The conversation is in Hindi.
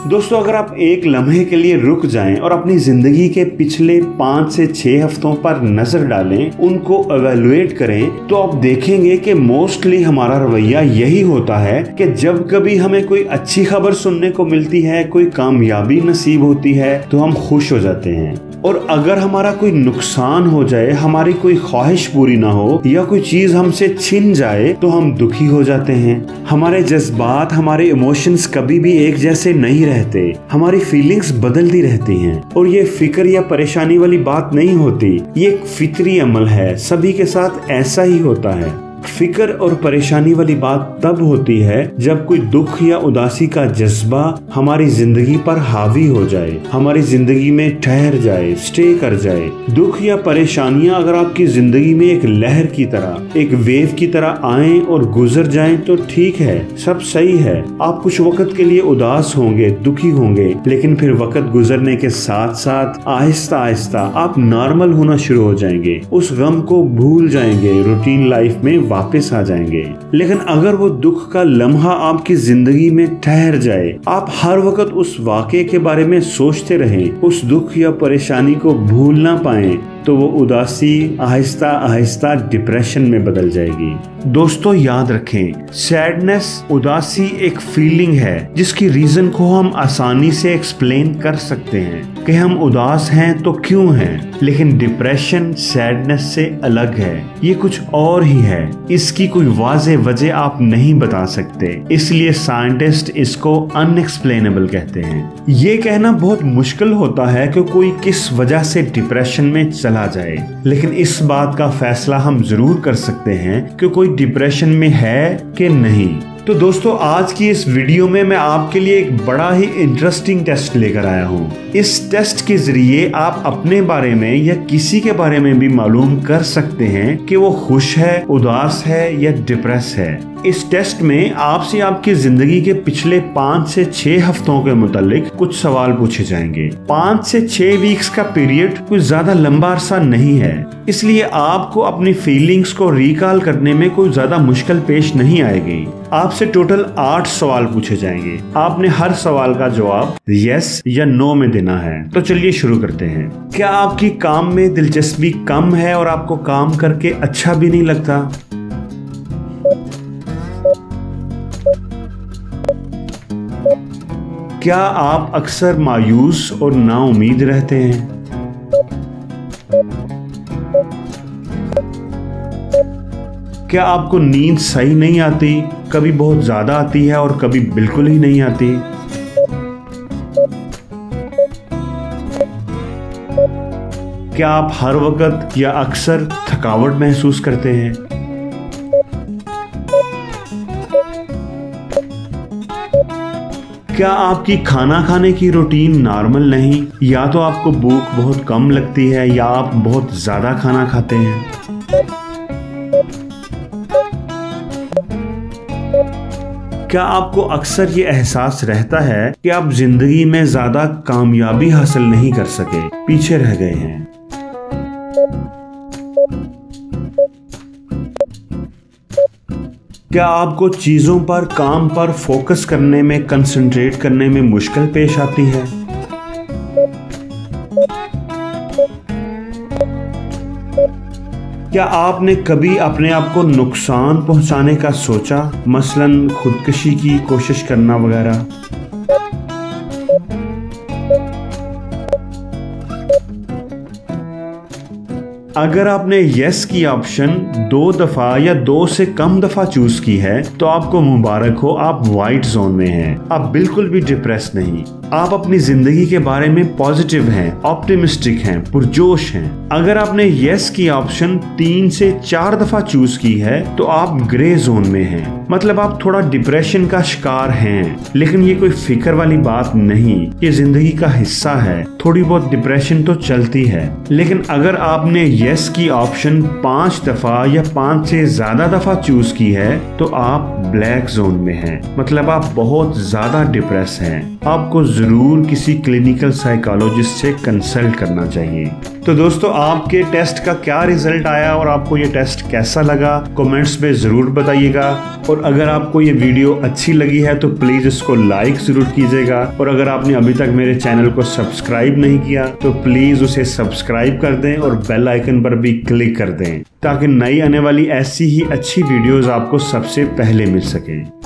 दोस्तों, अगर आप एक लम्हे के लिए रुक जाएं और अपनी जिंदगी के पिछले 5 से 6 हफ्तों पर नजर डालें, उनको एवेलुएट करें, तो आप देखेंगे कि मोस्टली हमारा रवैया यही होता है कि जब कभी हमें कोई अच्छी खबर सुनने को मिलती है, कोई कामयाबी नसीब होती है, तो हम खुश हो जाते हैं। और अगर हमारा कोई नुकसान हो जाए, हमारी कोई ख्वाहिश पूरी ना हो या कोई चीज हमसे छिन जाए, तो हम दुखी हो जाते हैं। हमारे जज्बात, हमारे इमोशंस कभी भी एक जैसे नहीं रहते, हमारी फीलिंग्स बदलती रहती हैं। और ये फिक्र या परेशानी वाली बात नहीं होती, ये एक फितरी अमल है, सभी के साथ ऐसा ही होता है। फिक्र और परेशानी वाली बात तब होती है जब कोई दुख या उदासी का जज्बा हमारी जिंदगी पर हावी हो जाए, हमारी जिंदगी में ठहर जाए, स्टे कर जाए। दुख या परेशानियां अगर आपकी जिंदगी में एक लहर की तरह, एक वेव की तरह आएं और गुजर जाएं तो ठीक है, सब सही है। आप कुछ वक्त के लिए उदास होंगे, दुखी होंगे, लेकिन फिर वक्त गुजरने के साथ साथ आहिस्ता आहिस्ता आप नॉर्मल होना शुरू हो जाएंगे, उस गम को भूल जाएंगे, रूटीन लाइफ में वापस आ जाएंगे। लेकिन अगर वो दुख का लम्हा आपकी जिंदगी में ठहर जाए, आप हर वक्त उस वाक़े के बारे में सोचते रहें, उस दुख या परेशानी को भूल ना पाएं, तो वो उदासी आहिस्ता आहिस्ता डिप्रेशन में बदल जाएगी। दोस्तों, याद रखें, सैडनेस, उदासी एक फीलिंग है जिसकी रीजन को हम आसानी से एक्सप्लेन कर सकते हैं कि हम उदास हैं तो क्यों हैं। लेकिन डिप्रेशन सैडनेस से अलग है, ये कुछ और ही है, इसकी कोई वाज़ेह वजह आप नहीं बता सकते, इसलिए साइंटिस्ट इसको अनएक्सप्लेनेबल कहते हैं। ये कहना बहुत मुश्किल होता है कि कोई किस वजह से डिप्रेशन में चला जाए, लेकिन इस बात का फैसला हम जरूर कर सकते हैं कि कोई डिप्रेशन में है कि नहीं। तो दोस्तों, आज की इस वीडियो में मैं आपके लिए एक बड़ा ही इंटरेस्टिंग टेस्ट लेकर आया हूँ। इस टेस्ट के जरिए आप अपने बारे में या किसी के बारे में भी मालूम कर सकते हैं कि वो खुश है, उदास है या डिप्रेस है। इस टेस्ट में आपसे आपकी जिंदगी के पिछले 5 से 6 हफ्तों के मुतालिक कुछ सवाल पूछे जाएंगे। 5 से 6 वीक्स का पीरियड कोई ज्यादा लंबा अरसा नहीं है, इसलिए आपको अपनी फीलिंग्स को रिकॉल करने में कोई ज्यादा मुश्किल पेश नहीं आएगी। आपसे टोटल 8 सवाल पूछे जाएंगे। आपने हर सवाल का जवाब यस या नो में देना है। तो चलिए शुरू करते हैं। क्या आपकी काम में दिलचस्पी कम है और आपको काम करके अच्छा भी नहीं लगता? क्या आप अक्सर मायूस और नाउम्मीद रहते हैं? क्या आपको नींद सही नहीं आती, कभी बहुत ज्यादा आती है और कभी बिल्कुल ही नहीं आती? क्या आप हर वक्त या अक्सर थकावट महसूस करते हैं? क्या आपकी खाना खाने की रूटीन नॉर्मल नहीं, या तो आपको भूख बहुत कम लगती है या आप बहुत ज्यादा खाना खाते हैं? क्या आपको अक्सर ये एहसास रहता है कि आप जिंदगी में ज्यादा कामयाबी हासिल नहीं कर सके, पीछे रह गए हैं? क्या आपको चीजों पर, काम पर फोकस करने में, कंसंट्रेट करने में मुश्किल पेश आती है? क्या आपने कभी अपने आप को नुकसान पहुंचाने का सोचा, मसलन खुदकुशी की कोशिश करना वगैरह? अगर आपने यस की ऑप्शन 2 दफा या 2 से कम दफा चूज की है, तो आपको मुबारक हो, आप वाइट जोन में हैं। आप बिल्कुल भी डिप्रेस नहीं, आप अपनी जिंदगी के बारे में पॉजिटिव हैं, ऑप्टिमिस्टिक हैं, पुरजोश हैं। अगर आपने यस की ऑप्शन 3 से 4 दफा चूज की है, तो आप ग्रे जोन में हैं, मतलब आप थोड़ा डिप्रेशन का शिकार हैं। लेकिन ये कोई फिक्र वाली बात नहीं, ये जिंदगी का हिस्सा है। थोड़ी बहुत डिप्रेशन तो चलती है। लेकिन अगर आपने यस की ऑप्शन 5 दफा या 5 से ज्यादा दफा चूज की है, तो आप ब्लैक जोन में हैं, मतलब आप बहुत ज्यादा डिप्रेस हैं। आपको जरूर किसी क्लिनिकल साइकोलॉजिस्ट से कंसल्ट करना चाहिए। तो दोस्तों, आपके टेस्ट का क्या रिजल्ट आया और आपको ये टेस्ट कैसा लगा, कमेंट्स में जरूर बताइएगा। और अगर आपको ये वीडियो अच्छी लगी है तो प्लीज इसको लाइक जरूर कीजिएगा। और अगर आपने अभी तक मेरे चैनल को सब्सक्राइब नहीं किया तो प्लीज उसे सब्सक्राइब कर दें और बेल आइकन पर भी क्लिक कर दें, ताकि नई आने वाली ऐसी ही अच्छी वीडियोस आपको सबसे पहले मिल सकें।